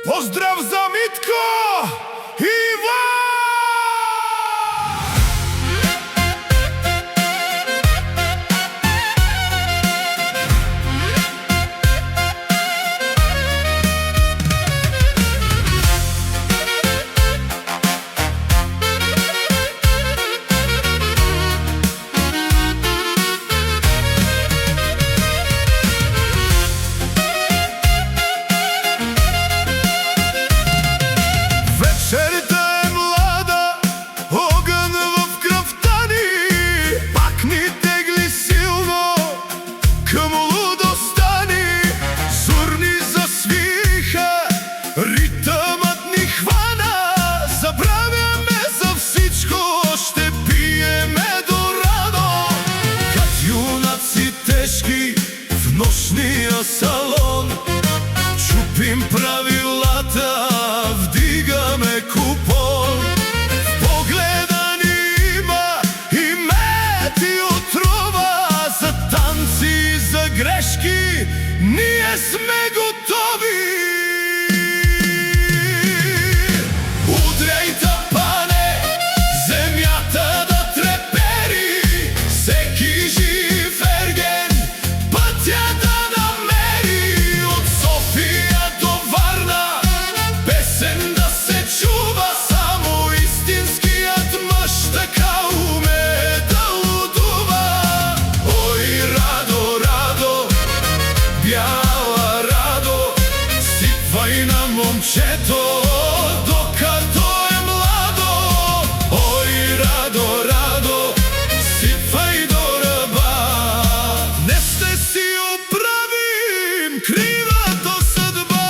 Поздрав за Митко Ива! Вечерта е млада, огън в кръвта ни, пак ни тегли силно към лудостта ни. Зурни засвиха, ритъмът ни хвана, забравяме за всичко, ще пиеме до рано. Кад юнаци тежки в нощния салон, чупим правилата, вдигаме купон. В погледа ни има и мед и отрова, за танци и за грешки ние сме готови. Удряй тапане, земята да трепери, всеки жив ерген пътя да намери. От София до Варна песен да се чува, само истинският мъж така уме да лудува. Ой, Радо, Радо, бяла Радо, сипвай на момчето, докато е младо. Ой, Радо, Радо, сипвай до ръба. Днес ще си оправим кривата съдба.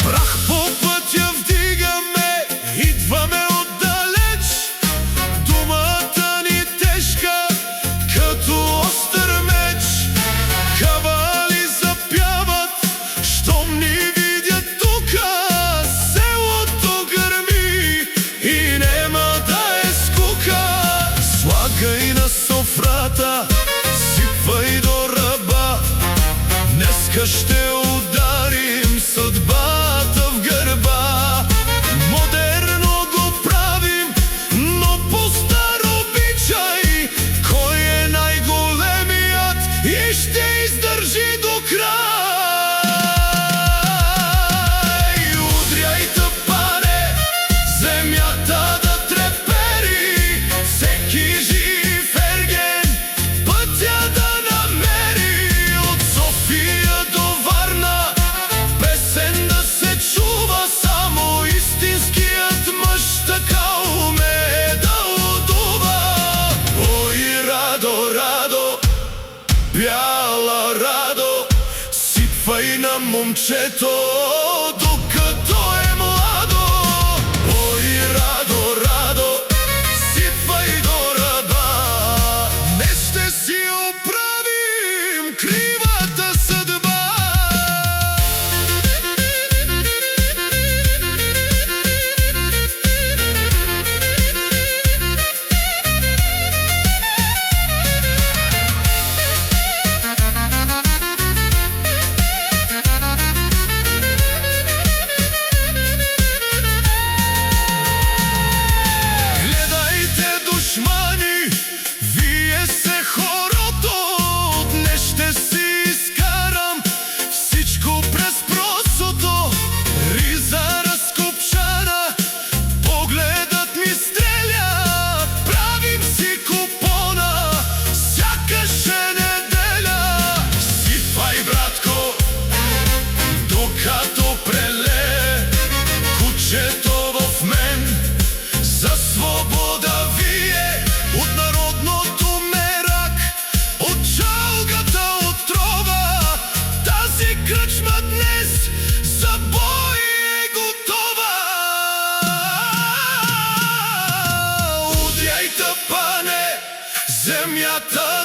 Прах по пътя вдигаме, идваме отдалеч. Думата ни тежка, като остър меч. Кавали запяват, щом ни видят тука. Селото гърми и нема да е скука. Слагай на софрата, сипвай до ръба. Днеска ще ударим съдбата в гърба. Модерно го правим, но по-стар обичай. Кой е най-големият и ще издържи до край? Удряй тапане, земята да трепери, всеки жив ерген пътя да намери. От София до Варна песен да се чува, само истинският мъж така уме да лудува. Ой, Радо, Радо, бяла Радо, сипвай на момчето, докато е младо. Ой, Радо, Радо, сипвай до ръба. Днес ще си оправим кривата съдба. Гледайте, душмани, вие сте хорото. Днес ще си изкарам всичко през просото. Риза разкопчана, погледът ми стреля. Правим си купона, сякаш е неделя. Сипвай, братко, докато прелее кучето в мен. За свобода вие от народното мерак, от чалгата отрова. Тази кръчма днес за бой е готова. Удряй тапане, земята